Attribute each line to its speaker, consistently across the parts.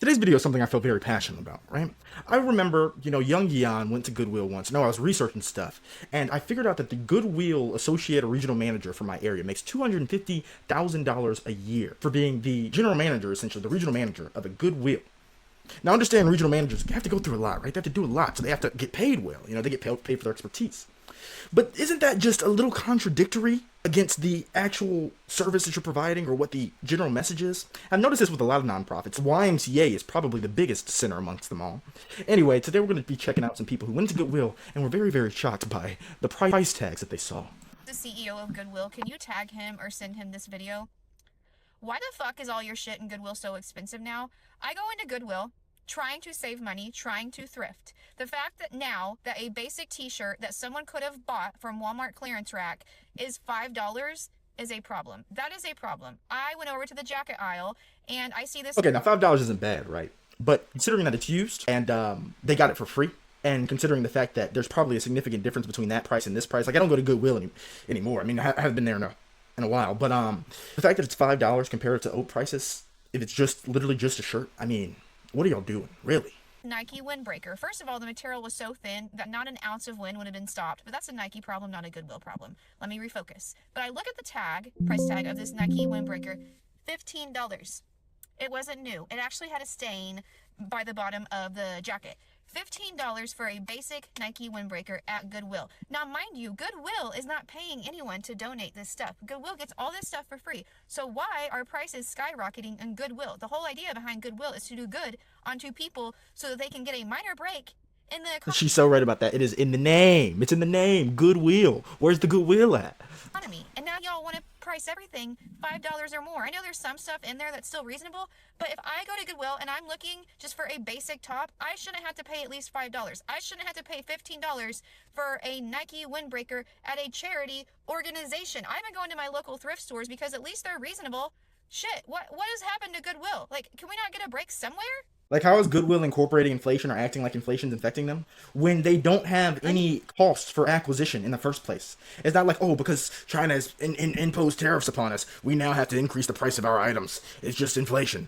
Speaker 1: Today's video is something I feel very passionate about, right? I remember, young Gian went to Goodwill once. No, I was researching stuff, and I figured out that the Goodwill Associated Regional Manager for my area makes $250,000 a year for being the general manager, essentially, the regional manager of a Goodwill. Now, understand regional managers have to go through a lot, right? They have to do a lot, so they have to get paid well. They get paid for their expertise. But isn't that just a little contradictory against the actual service that you're providing or what the general message is? I've noticed this with a lot of nonprofits. YMCA is probably the biggest sinner amongst them all. Anyway, today we're going to be checking out some people who went to Goodwill and were very, very shocked by the price tags that they saw.
Speaker 2: The CEO of Goodwill, can you tag him or send him this video? Why the fuck is all your shit in Goodwill so expensive now? I go into Goodwill trying to save money, trying to thrift. The fact that now that a basic t-shirt that someone could have bought from Walmart clearance rack is $5 is a problem. That is a problem. I went over to the jacket aisle and I see this.
Speaker 1: Okay, now $5 isn't bad, right? But considering that it's used and they got it for free, and considering the fact that there's probably a significant difference between that price and this price, like I don't go to Goodwill anymore. I mean, I haven't been there in a while, but the fact that it's $5 compared to oat prices, if it's just literally just a shirt, I mean, what are y'all doing, really?
Speaker 2: Nike windbreaker. First of all, the material was so thin that not an ounce of wind would have been stopped, but that's a Nike problem, not a Goodwill problem. Let me refocus. But I look at the price tag of this Nike windbreaker, $15. It wasn't new. It actually had a stain by the bottom of the jacket. $15 for a basic Nike windbreaker at Goodwill. Now, mind you, Goodwill is not paying anyone to donate this stuff. Goodwill gets all this stuff for free. So why are prices skyrocketing in Goodwill? The whole idea behind Goodwill is to do good onto people so that they can get a minor break in the economy.
Speaker 1: She's so right about that. It is in the name. It's in the name. Goodwill. Where's the Goodwill at?
Speaker 2: And now y'all want to price everything $5 or more. I know there's some stuff in there that's still reasonable, but if I go to Goodwill and I'm looking just for a basic top, I shouldn't have to pay at least $5. I shouldn't have to pay $15 for a Nike windbreaker at a charity organization. I've been going to my local thrift stores because at least they're reasonable. Shit, what has happened to Goodwill? Like, can we not get a break somewhere?
Speaker 1: Like, how is Goodwill incorporating inflation or acting like inflation's infecting them when they don't have any costs for acquisition in the first place? It's not like, oh, because China has imposed tariffs upon us, we now have to increase the price of our items. It's just inflation.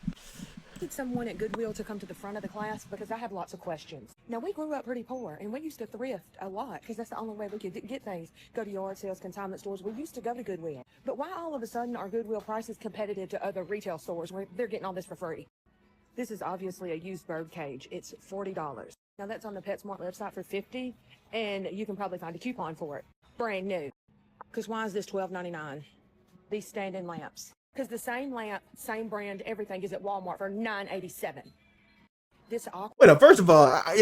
Speaker 3: I need someone at Goodwill to come to the front of the class because I have lots of questions. Now, we grew up pretty poor, and we used to thrift a lot because that's the only way we could get things. Go to yard sales, consignment stores. We used to go to Goodwill. But why all of a sudden are Goodwill prices competitive to other retail stores where they're getting all this for free? This is obviously a used bird cage. It's $40. Now that's on the PetSmart website for $50, and you can probably find a coupon for it. Brand new. Because why is this $12.99? These stand-in lamps. Because the same lamp, same brand, everything is at Walmart for $9.87. This awkward.
Speaker 1: Well, first of all, I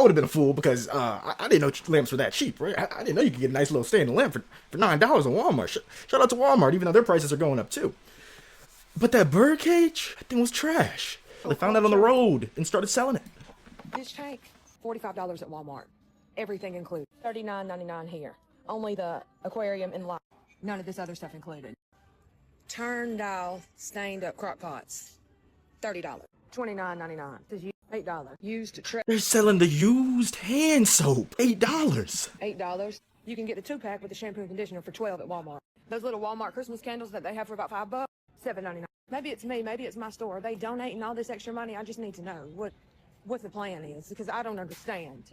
Speaker 1: would have been a fool because I didn't know lamps were that cheap, right? I didn't know you could get a nice little standing lamp for $9 on Walmart. Shout out to Walmart, even though their prices are going up too. But that bird cage, that thing was trash. They found that on the road and started selling it.
Speaker 3: Fish tank, $45 at Walmart. Everything included. $39.99 here. Only the aquarium and light. None of this other stuff included. Turn dial stained up crock pots. $30. $29.99. This is $8. Used tray.
Speaker 1: They're selling the used hand soap. $8.
Speaker 3: $8. You can get the 2-pack with the shampoo and conditioner for $12 at Walmart. Those little Walmart Christmas candles that they have for about $5, $7.99. Maybe it's me, maybe it's my store. Are they donating all this extra money? I just need to know what the plan is because I don't understand.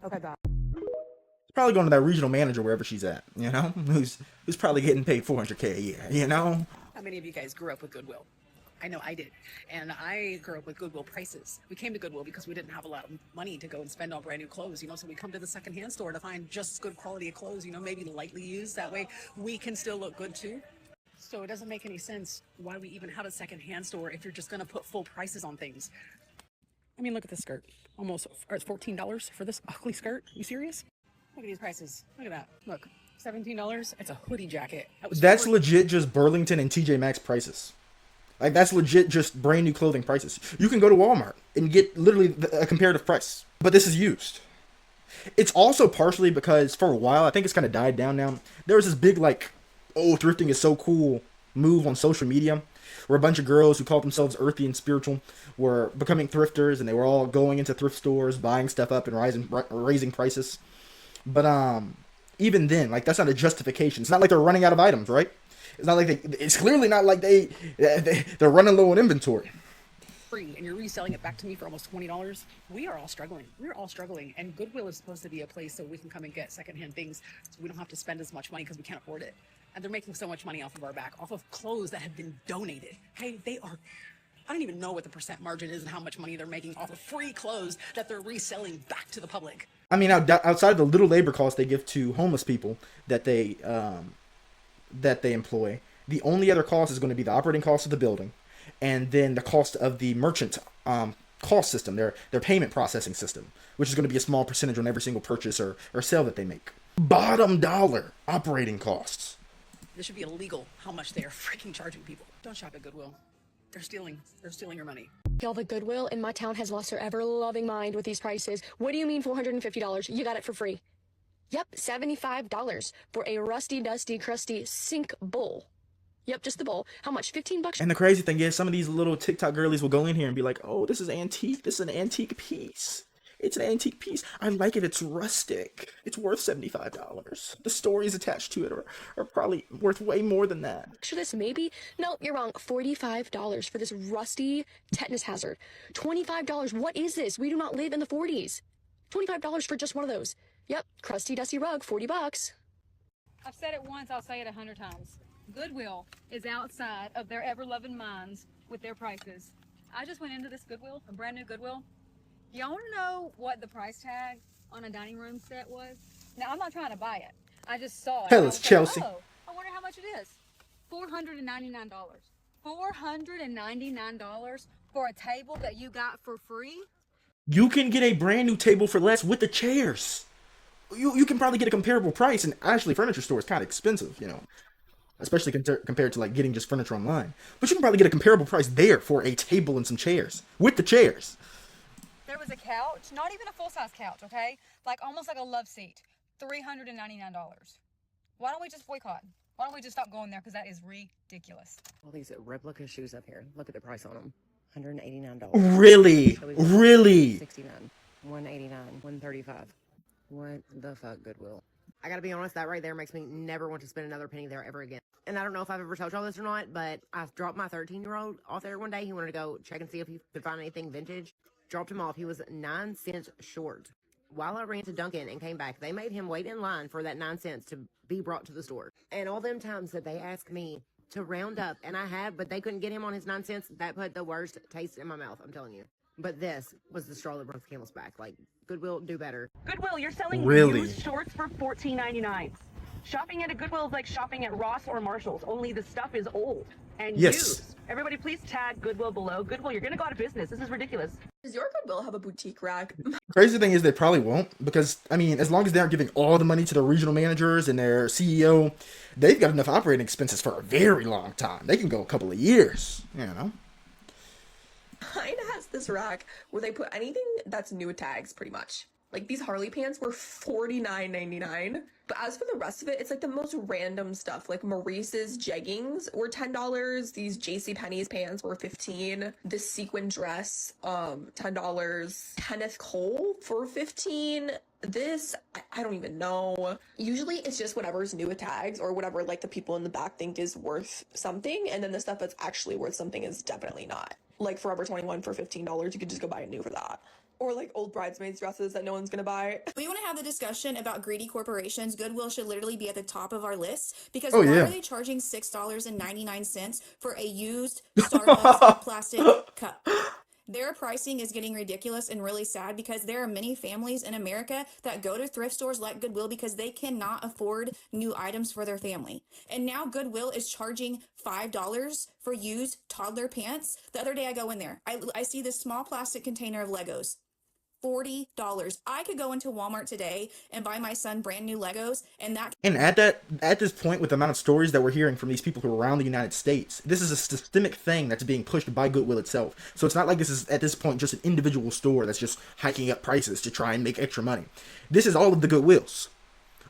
Speaker 3: Okay, bye.
Speaker 1: It's probably going to that regional manager wherever she's at, who's probably getting paid $400K a year,
Speaker 4: How many of you guys grew up with Goodwill? I know I did. And I grew up with Goodwill prices. We came to Goodwill because we didn't have a lot of money to go and spend on brand new clothes, so we come to the secondhand store to find just good quality of clothes, maybe lightly used. That way we can still look good too. So it doesn't make any sense why we even have a secondhand store if you're just going to put full prices on things. I mean, look at this skirt. Almost, or it's $14 for this ugly skirt. You serious? Look at these prices. Look at that. Look, $17. It's a hoodie jacket.
Speaker 1: That's legit just Burlington and TJ Maxx prices. Like, that's legit just brand new clothing prices. You can go to Walmart and get literally a comparative price. But this is used. It's also partially because for a while, I think it's kind of died down now. There was this big, thrifting is so cool move on social media where a bunch of girls who called themselves earthy and spiritual were becoming thrifters, and they were all going into thrift stores, buying stuff up and raising prices. But even then, that's not a justification. It's not like they're running out of items, right? It's not like it's clearly not like they're running low on inventory.
Speaker 4: free and you're reselling it back to me for almost $20, we are all struggling. We're all struggling. And Goodwill is supposed to be a place so we can come and get secondhand things so we don't have to spend as much money because we can't afford it. And they're making so much money off of our back, off of clothes that have been donated. Hey, I don't even know what the percent margin is and how much money they're making off of free clothes that they're reselling back to the public.
Speaker 1: I mean, outside of the little labor costs they give to homeless people that they employ, the only other cost is going to be the operating cost of the building, and then the cost of the merchant cost system, their payment processing system, which is going to be a small percentage on every single purchase or sale that they make. Bottom dollar operating costs.
Speaker 4: This should be illegal how much they are freaking charging people. Don't shop at Goodwill. They're stealing your money.
Speaker 5: Y'all, the Goodwill in my town has lost their ever-loving mind with these prices. What do you mean $450? You got it for free. Yep, $75 for a rusty, dusty, crusty sink bowl. Yep, just the bowl. How much? $15?
Speaker 1: And the crazy thing is, some of these little TikTok girlies will go in here and be like, oh, this is antique. This is an antique piece. It's an antique piece. I like it. It's rustic. It's worth $75. The stories attached to it are probably worth way more than that.
Speaker 5: Picture this, maybe? No, you're wrong. $45 for this rusty tetanus hazard. $25. What is this? We do not live in the 40s. $25 for just one of those. Yep, crusty, dusty rug, $40.
Speaker 6: I've said it once, I'll say it 100 times. Goodwill is outside of their ever-loving minds with their prices. I just went into this Goodwill, a brand new Goodwill. Y'all want to know what the price tag on a dining room set was? Now, I'm not trying to buy it. I just saw it.
Speaker 1: Hell, it's Chelsea.
Speaker 6: Oh, I wonder how much it is. $499. $499 for a table that you got for free?
Speaker 1: You can get a brand new table for less with the chairs. You can probably get a comparable price, and actually furniture store is kind of expensive, especially compared to like getting just furniture online. But you can probably get a comparable price there for a table and some chairs with the chairs.
Speaker 6: There was a couch, not even a full-size couch, okay? Like almost like a love seat, $399. Why don't we just boycott? Why don't we just stop going there? Because that is ridiculous.
Speaker 3: All these replica shoes up here. Look at the price on them. $189.
Speaker 1: Really? Really?
Speaker 3: $69. $189. $135. What the fuck, Goodwill? I gotta be honest, that right there makes me never want to spend another penny there ever again. And I don't know if I've ever told y'all this or not, but I dropped my 13-year-old off there one day. He wanted to go check and see if he could find anything vintage. Dropped him off. He was 9 cents short. While I ran to Dunkin' and came back, they made him wait in line for that 9 cents to be brought to the store. And all them times that they asked me to round up, and I have, but they couldn't get him on his 9 cents, that put the worst taste in my mouth, I'm telling you. But this was the straw that broke the camel's back. Like, Goodwill, do better.
Speaker 7: Goodwill, you're selling
Speaker 1: Really?
Speaker 7: used shorts for $14.99. Shopping at a Goodwill is like shopping at Ross or Marshall's, only the stuff is old and
Speaker 1: Yes.
Speaker 7: used. Everybody please tag Goodwill below. Goodwill, you're gonna go out of business. This is ridiculous.
Speaker 8: Does your Goodwill have a boutique rack?
Speaker 1: Crazy thing is they probably won't, because I mean, as long as they aren't giving all the money to the regional managers and their CEO, they've got enough operating expenses for a very long time. They can go a couple of years,
Speaker 8: Mine has this rack where they put anything that's new tags, pretty much. Like these Harley pants were $49.99. But as for the rest of it, it's like the most random stuff. Like Maurice's jeggings were $10. These JCPenney's pants were $15. This sequin dress, $10. Kenneth Cole for $15. This, I don't even know. Usually it's just whatever's new with tags or whatever like the people in the back think is worth something. And then the stuff that's actually worth something is definitely not. Like Forever 21 for $15, you could just go buy it new for that. Or like old bridesmaids dresses that no one's gonna buy.
Speaker 2: We want to have the discussion about greedy corporations. Goodwill should literally be at the top of our list because
Speaker 1: Oh,
Speaker 2: why
Speaker 1: yeah.
Speaker 2: are they charging $6.99 for a used Starbucks plastic cup? Their pricing is getting ridiculous and really sad because there are many families in America that go to thrift stores like Goodwill because they cannot afford new items for their family. And now Goodwill is charging $5 for used toddler pants. The other day I go in there, I see this small plastic container of Legos. $40. I could go into Walmart today and buy my son brand new Legos, and that.
Speaker 1: And at this point, with the amount of stories that we're hearing from these people who are around the United States, this is a systemic thing that's being pushed by Goodwill itself. So it's not like this is, at this point, just an individual store that's just hiking up prices to try and make extra money. This is all of the Goodwills.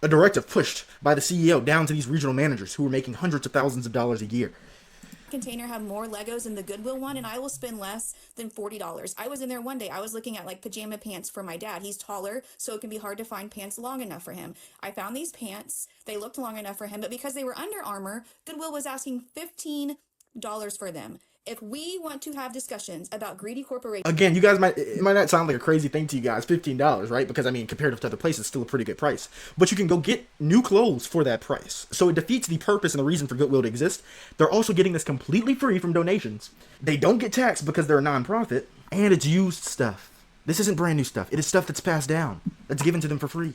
Speaker 1: A directive pushed by the CEO down to these regional managers who are making hundreds of thousands of dollars a year.
Speaker 2: Container have more Legos than the Goodwill one, and I will spend less than $40. I was in there one day. I was looking at like pajama pants for my dad. He's taller, so it can be hard to find pants long enough for him. I found these pants. They looked long enough for him, but because they were Under Armour, Goodwill was asking $15 for them. If we want to have discussions about greedy corporations,
Speaker 1: Again, you guys it might not sound like a crazy thing to you guys, $15, right? Because I mean, comparative to other places, it's still a pretty good price. But you can go get new clothes for that price. So it defeats the purpose and the reason for Goodwill to exist. They're also getting this completely free from donations. They don't get taxed because they're a nonprofit, and it's used stuff. This isn't brand new stuff. It is stuff that's passed down, that's given to them for free.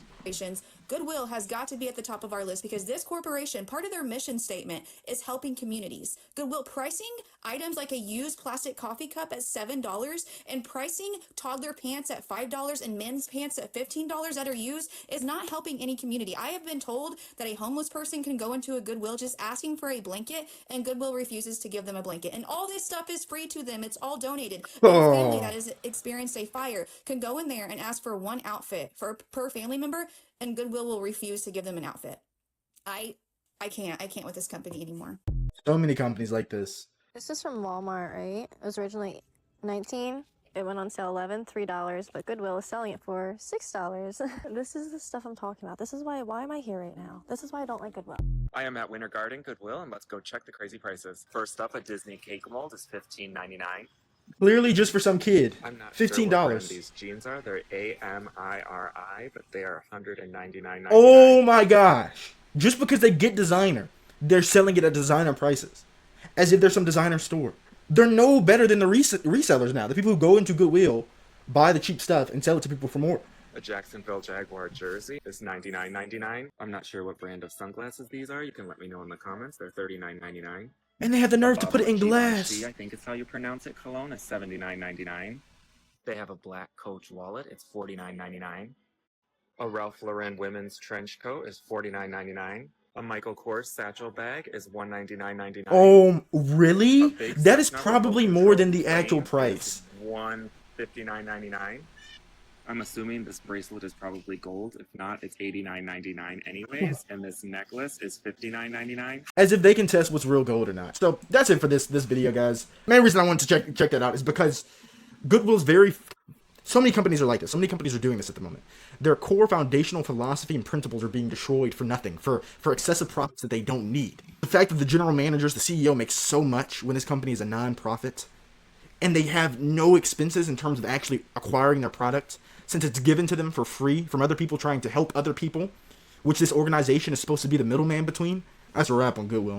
Speaker 2: Goodwill has got to be at the top of our list because this corporation, part of their mission statement is helping communities. Goodwill pricing items like a used plastic coffee cup at $7 and pricing toddler pants at $5 and men's pants at $15 that are used is not helping any community. I have been told that a homeless person can go into a Goodwill just asking for a blanket and Goodwill refuses to give them a blanket. And all this stuff is free to them. It's all donated. But a family that has experienced a fire can go in there and ask for one outfit per family member, and Goodwill will refuse to give them an outfit. I can't with this company anymore.
Speaker 1: So many companies like this.
Speaker 9: This is from Walmart, right? It was originally $19. It went on sale $3, but Goodwill is selling it for $6. This is the stuff I'm talking about. This is why am I here right now? This is why I don't like Goodwill.
Speaker 10: I am at Winter Garden Goodwill, and let's go check the crazy prices. First up, a Disney cake mold is $15.99.
Speaker 1: Clearly just for some kid.
Speaker 10: I'm not
Speaker 1: $15.
Speaker 10: sure what brand these jeans are. They're AMIRI, but they are $199.99.
Speaker 1: Oh my gosh. Just because they get designer, they're selling it at designer prices. As if there's some designer store. They're no better than the resellers now. The people who go into Goodwill, buy the cheap stuff, and sell it to people for more.
Speaker 10: A Jacksonville Jaguar jersey is $99.99. I'm not sure what brand of sunglasses these are. You can let me know in the comments. They're $39.99.
Speaker 1: And they have the nerve to put it in glass.
Speaker 10: I think it's how you pronounce it. Cologne is $79.99. They have a black Coach wallet. It's $49.99. A Ralph Lauren women's trench coat is $49.99. A Michael Kors satchel bag is $199.99.
Speaker 1: Oh, really? That is probably more than the actual price.
Speaker 10: $159.99. I'm assuming this bracelet is probably gold. If not, it's $89.99 anyways. And this necklace is $59.99.
Speaker 1: As if they can test what's real gold or not. So that's it for this video, guys. The main reason I wanted to check that out is because Goodwill's so many companies are like this. So many companies are doing this at the moment. Their core foundational philosophy and principles are being destroyed for nothing, for excessive profits that they don't need. The fact that the general managers, the CEO, makes so much when this company is a non-profit, and they have no expenses in terms of actually acquiring their product, since it's given to them for free from other people trying to help other people, which this organization is supposed to be the middleman between. That's a wrap on Goodwill.